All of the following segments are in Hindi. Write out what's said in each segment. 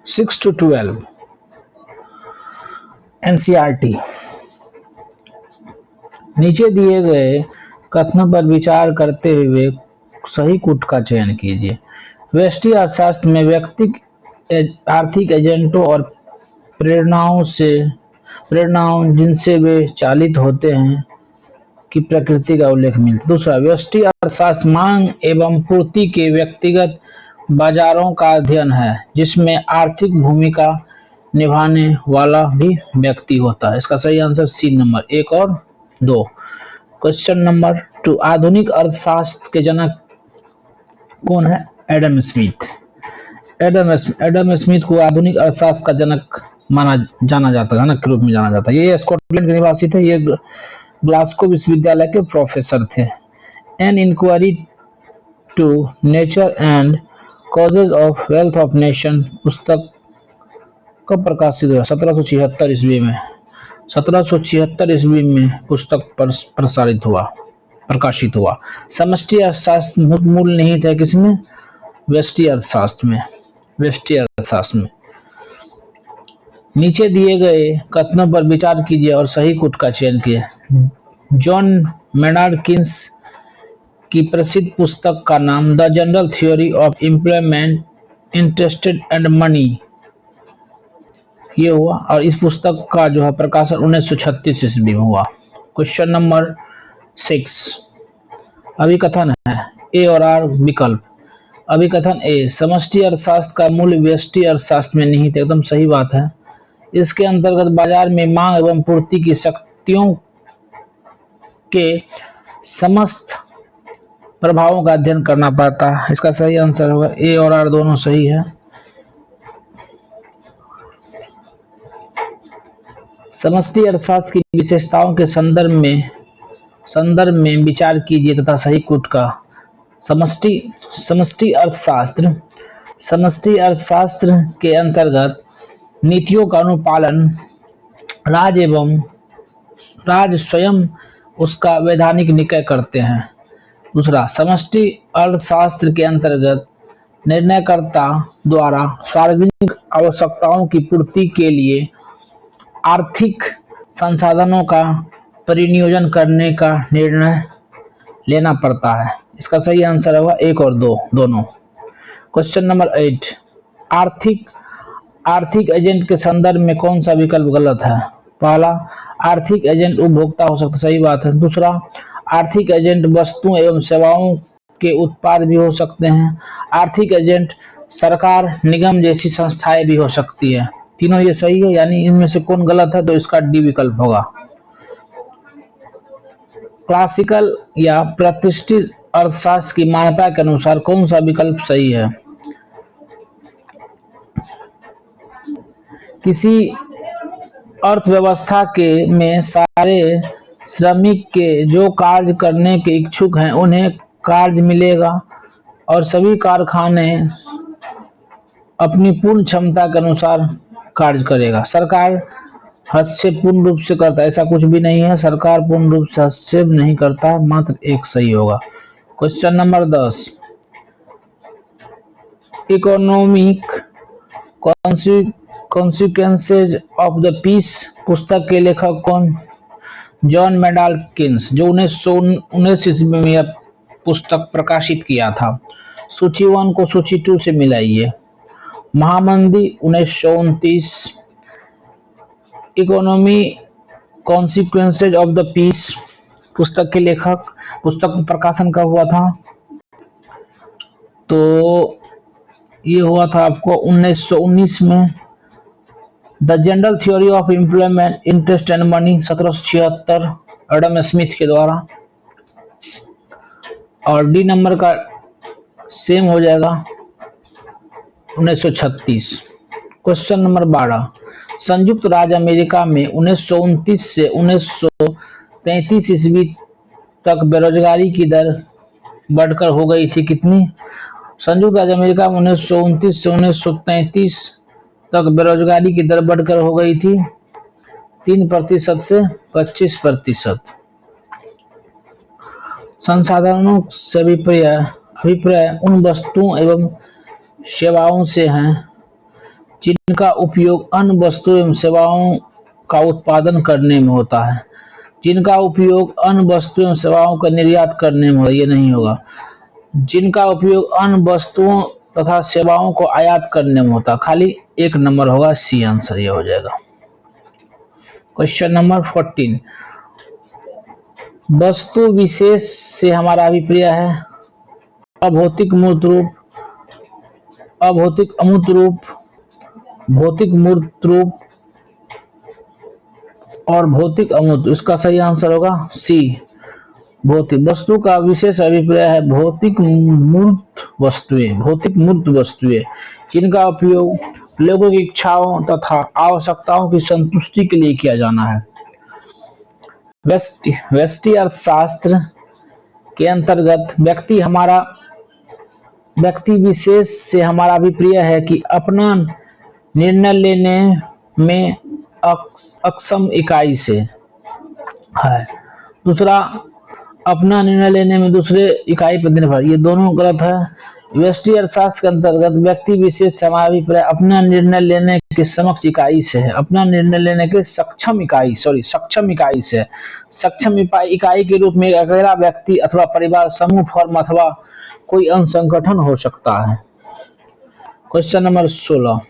6 to 12 एनसीईआरटी। नीचे दिए गए कथनों पर विचार करते हुए सही कूट का चयन कीजिए। व्यष्टि अर्थशास्त्र में व्यक्ति आर्थिक एजेंटों और प्रेरणाओं जिनसे वे चालित होते हैं की प्रकृति का उल्लेख मिलता है। दूसरा, व्यष्टि अर्थशास्त्र मांग एवं पूर्ति के व्यक्तिगत बाजारों का अध्ययन है जिसमें आर्थिक भूमिका निभाने वाला भी व्यक्ति होता है। इसका सही आंसर सी नंबर 1 और 2। क्वेश्चन नंबर 2, आधुनिक अर्थशास्त्र के जनक कौन है? Adam Smith. एडम स्मिथ को आधुनिक अर्थशास्त्र का जनक जाना जाता है, जनक के रूप में जाना जाता है। ये स्कॉटलैंड के निवासी थे। ये ग्लासगो विश्वविद्यालय के प्रोफेसर थे। An inquiry to nature and causes of wealth of nation पुस्तक कब प्रकाशित हुआ? 1776 ईस्वी में। 1776 ईस्वी में पुस्तक प्रकाशित हुआ। समष्टि अर्थशास्त्र मूल निहित है किसमें? व्यष्टि अर्थशास्त्र में। व्यष्टि अर्थशास्त्र में। नीचे दिए गए कथनों पर विचार कीजिए और सही कूट का चयन कीजिए। जॉन मेनार्ड किन्स की प्रसिद्ध पुस्तक का नाम the general theory of employment, interest and money ये हुआ, और इस पुस्तक का जो है प्रकाशन 1936 ईस्वी में हुआ। क्वेश्चन नंबर 6, अभिकथन है ए और आर विकल्प। अभिकथन ए, समष्टि अर्थशास्त्र का मूल व्यष्टि अर्थशास्त्र में निहित, एकदम सही बात है। इसके अंतर्गत बाजार में मांग एवं पूर्ति की शक्तियों के समस्त प्रभावों का अध्ययन करना पड़ता है। इसका सही आंसर होगा ए और आर दोनों सही है। समष्टि अर्थशास्त्र की विशेषताओं के संदर्भ में विचार कीजिए तथा सही कूट का। समष्टि अर्थशास्त्र के अंतर्गत नीतियों का अनुपालन राज्य स्वयं उसका वैधानिक निकाय करते हैं। दूसरा, समष्टि अर्थशास्त्र के अंतर्गत निर्णयकर्ता द्वारा सार्वजनिक आवश्यकताओं की पूर्ति के लिए आर्थिक संसाधनों का परिनियोजन करने का निर्णय लेना पड़ता है। इसका सही आंसर होगा 1 और 2 दोनों। क्वेश्चन नंबर 8, आर्थिक एजेंट के संदर्भ में कौन सा विकल्प गलत है? पहला, आर्थिक एजेंट उपभोक्ता हो सकता है, सही बात है। दूसरा, आर्थिक एजेंट वस्तुओं एवं सेवाओं के उत्पाद भी हो सकते हैं। आर्थिक एजेंट सरकार, निगम जैसी संस्थाएं भी हो सकती है। तीनों ये सही है, यानी इनमें से कौन गलत है? तो इसका डी विकल्प होगा। क्लासिकल या प्रतिष्ठित अर्थशास्त्र की मान्यता के अनुसार कौन सा विकल्प सही है? किसी अर्थव्यवस्था में सारे श्रमिक के जो कार्य करने के इच्छुक हैं उन्हें कार्य मिलेगा और सभी कारखाने अपनी पूर्ण क्षमता के अनुसार कार्य करेगा। सरकार हस्तक्षेप पूर्ण रूप से करता है, ऐसा कुछ भी नहीं है। सरकार पूर्ण रूप से हस्तक्षेप नहीं करता, मात्र एक सही होगा। Question number 10, economic consequences of the peace पुस्तक के लेखक कौन? जॉन मेनार्ड किन्स, जो 1919 ईस्वी में यह पुस्तक प्रकाशित किया था। सूची 1 को सूची 2 से मिलाइए। महामंदी 1929, economy consequences of the peace पुस्तक के लेखक, पुस्तक प्रकाशन कब हुआ था? तो ये हुआ था आपको 1919 में। The general theory of employment, interest and money 1776 Adam Smith के द्वारा। और डी नंबर का सेम हो जाएगा 1936। क्वेश्चन नंबर 12, संयुक्त राज्य अमेरिका में 1929 से 1933 ईस्वी तक बेरोजगारी की दर बढ़कर हो गई थी कितनी? संयुक्त राज्य अमेरिका में 1929 से 1933 तक बेरोजगारी की दर बढ़कर हो गई थी 3% से 25%। संसाधनों से अभिप्राय उन वस्तुओं एवं सेवाओं से हैं जिनका उपयोग अन्य वस्तुओं एवं सेवाओं का उत्पादन करने में होता है। जिनका उपयोग अन्य वस्तुओं एवं सेवाओं का निर्यात करने में होता है, ये नहीं होगा। जिनका उपयोग अन्य वस्तुओं तथा सेवाओं को आयात करने में होता है, खाली एक नंबर होगा, सी आंसर ये हो जाएगा। क्वेश्चन नंबर 14, वस्तु विशेष से हमारा अभिप्राय है अभौतिक मूर्त रूप, अभौतिक अमूर्त रूप, भौतिक मूर्त रूप और भौतिक अमूर्त। इसका सही आंसर होगा सी, भौतिक। वस्तु का विशेष अभिप्राय है भौतिक मूर्त वस्तुएं, भौतिक मूर्त वस्तुएं जिनका उपयोग लोगों की इच्छाओं तथा आवश्यकताओं की संतुष्टि के लिए किया जाना है। व्यष्टि अर्थशास्त्र के अंतर्गत व्यक्ति विशेष से हमारा अभिप्राय है कि अपना निर्णय लेने में अक्षम इकाई से है। दूसरा, अपना निर्णय लेने में दूसरे इकाई पर निर्भर, ये दोनों गलत है। व्यष्टि अर्थशास्त्र के अंतर्गत व्यक्ति विशेष से हमारा अभिप्राय अपना निर्णय लेने के समक्ष इकाई से है, अपना निर्णय लेने के सक्षम इकाई से। सक्षम इकाई के रूप में अकेला व्यक्ति अथवा परिवार, समूह, फर्म अथवा कोई अन्य संगठन हो सकता है। क्वेश्चन नंबर 16,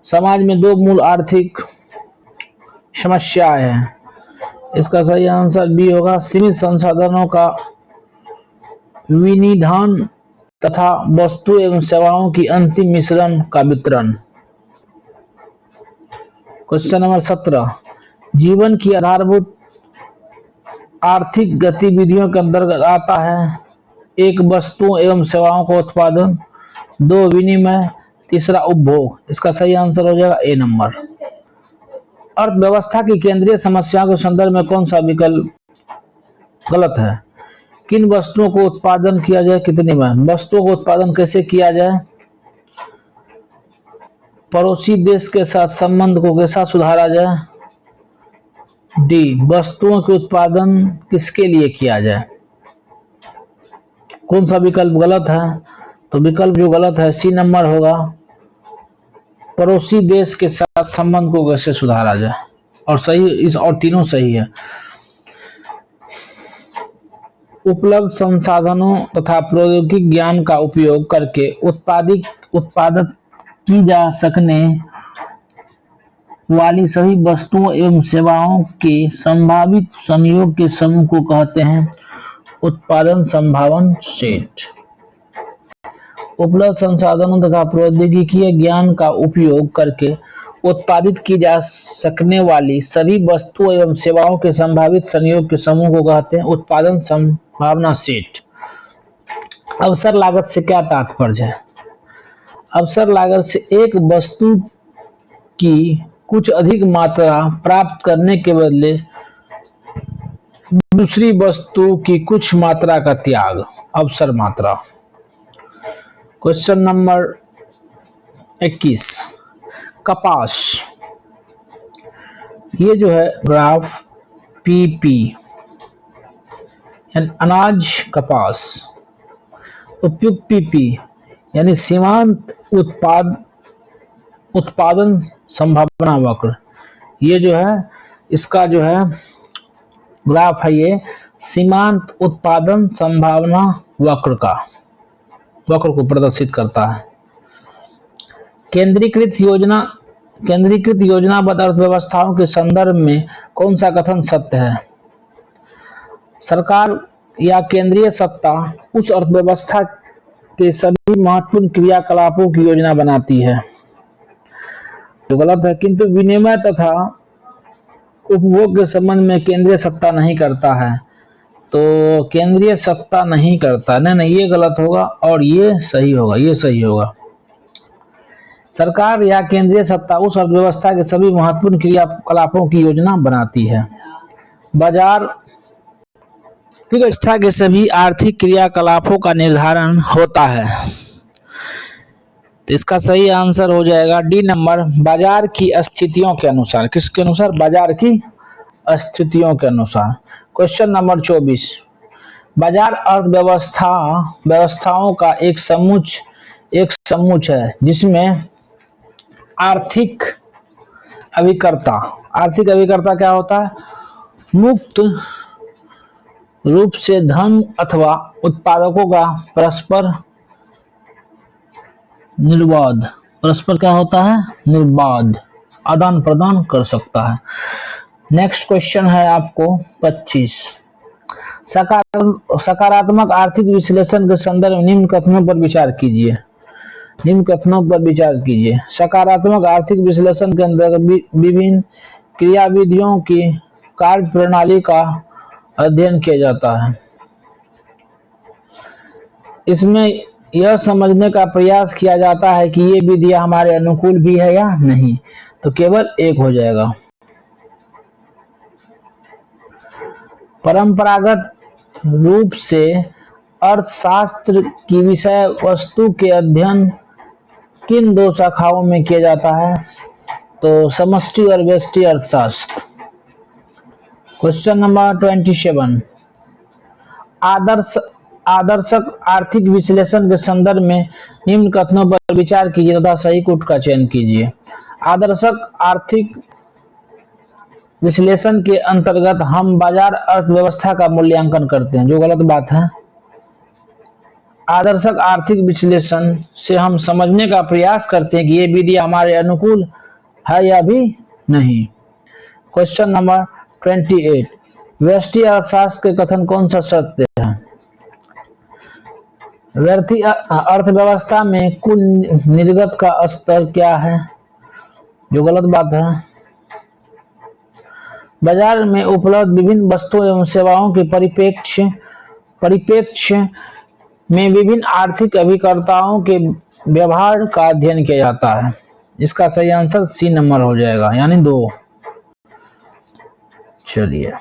समाज में दो मूल आर्थिक समस्याएं हैं। इसका सही आंसर बी होगा, सीमित संसाधनों का विनिधान तथा वस्तु एवं सेवाओं की अंतिम मिश्रण का वितरण। क्वेश्चन नंबर 17, जीवन की आधारभूत आर्थिक गतिविधियों के अंतर्गत आता है एक, वस्तुओं एवं सेवाओं का उत्पादन, दो, विनिमय, तीसरा, उपभोग। इसका सही आंसर हो जाएगा ए नंबर। अर्थव्यवस्था की केंद्रीय समस्याओं के संदर्भ में कौन सा विकल्प गलत है? किन वस्तुओं को उत्पादन किया जाए, कितनी में? वस्तुओं को उत्पादन कैसे किया जाए? पड़ोसी देश के साथ संबंध को कैसा सुधारा जाए? डी, वस्तुओं के उत्पादन किसके लिए किया जाए? कौन सा विकल्प गलत है? तो विकल्प जो गलत है सी नंबर होगा, पड़ोसी देश के साथ संबंध को कैसे सुधारा जाए। और सही, और तीनों सही है। उपलब्ध संसाधनों तथा प्रौद्योगिक ज्ञान का उपयोग करके उत्पादित की जा सकने वाली सभी वस्तुओं एवं सेवाओं के संभावित संयोग के समूह को कहते हैं उत्पादन संभावन सेट। उपलब्ध संसाधनों तथा प्रौद्योगिकीय ज्ञान का उपयोग करके उत्पादित की जा सकने वाली सभी वस्तुओं एवं सेवाओं के संभावित संयोग के समूह को कहते हैं उत्पादन संभावना सेट। अवसर लागत से क्या तात्पर्य है? अवसर लागत से एक वस्तु की कुछ अधिक मात्रा प्राप्त करने के बदले दूसरी वस्तु की कुछ मात्रा का त्याग, अवसर मात्रा। क्वेश्चन नंबर 21, कपास। ये जो है ग्राफ पीपी यानी अनाज कपास, उपयुक्त पीपी यानी सीमांत उत्पादन संभावना वक्र। ये जो है इसका जो है ग्राफ है, ये सीमांत उत्पादन संभावना वक्र को प्रदर्शित करता है। केंद्रीकृत योजनाबद्ध अर्थव्यवस्थाओं के संदर्भ में कौन सा कथन सत्य है? सरकार या केंद्रीय सत्ता उस अर्थव्यवस्था के सभी महत्वपूर्ण क्रियाकलापों की योजना बनाती है, जो गलत है। किंतु विनिमय तथा उपभोग के संबंध में केंद्रीय सत्ता नहीं करता है, तो केंद्रीय सत्ता नहीं करता, नहीं, ये गलत होगा और ये सही होगा। सरकार या केंद्रीय सत्ता उस अर्थव्यवस्था के सभी महत्वपूर्ण क्रियाकलापों की योजना बनाती है। बाजार की व्यवस्था के सभी आर्थिक क्रियाकलापों का निर्धारण होता है। तो इसका सही आंसर हो जाएगा डी नंबर, बाजार की स्थितियों के अनुसार। किसके अनुसार? बाजार की स्थितियों के अनुसार। क्वेश्चन नंबर 24, बाजार अर्थव्यवस्थाओं का एक समूह है जिसमें आर्थिक अभिकर्ता। आर्थिक अभिकर्ता क्या होता है? मुक्त रूप से धन अथवा उत्पादकों का परस्पर निर्बाध, परस्पर क्या होता है? निर्बाध आदान प्रदान कर सकता है। नेक्स्ट क्वेश्चन है आपको 25। सकारात्मक आर्थिक विश्लेषण के संदर्भ में निम्न कथनों पर विचार कीजिए। निम्न कथनों पर विचार कीजिए। सकारात्मक आर्थिक विश्लेषण के अंतर्गत विभिन्न क्रियाविधियों की कार्य प्रणाली का अध्ययन किया जाता है। इसमें यह समझने का प्रयास किया जाता है कि ये विधियां हमारे अनुकूल भी है या नहीं। तो केवल एक हो जाएगा। परंपरागत रूप से अर्थशास्त्र की विषय वस्तु के अध्ययन किन दो शाखाओं में किया जाता है? तो समष्टि और व्यष्टि अर्थशास्त्र। Question number 27। आदर्शक आर्थिक विश्लेषण के संदर्भ में निम्न कथनों पर विचार कीजिए तथा सही कूट का चयन कीजिए। आदर्शक आर्थिक विश्लेषण के अंतर्गत हम बाजार अर्थव्यवस्था का मूल्यांकन करते हैं, जो गलत बात है। आदर्शक आर्थिक विश्लेषण से हम समझने का प्रयास करते हैं कि ये विधि हमारे अनुकूल है या भी नहीं। Question number 28। व्यष्टि अर्थशास्त्र के कथन कौन सा सत्य है? व्यष्टि अर्थव्यवस्था में कुल निर्गत का स्तर क्या है, जो गलत बात है। बाजार में उपलब्ध विभिन्न वस्तुओं एवं सेवाओं के परिप्रेक्ष्य में विभिन्न आर्थिक अभिकर्ताओं के व्यवहार का अध्ययन किया जाता है। इसका सही आंसर सी नंबर हो जाएगा, यानी 2। चलिए।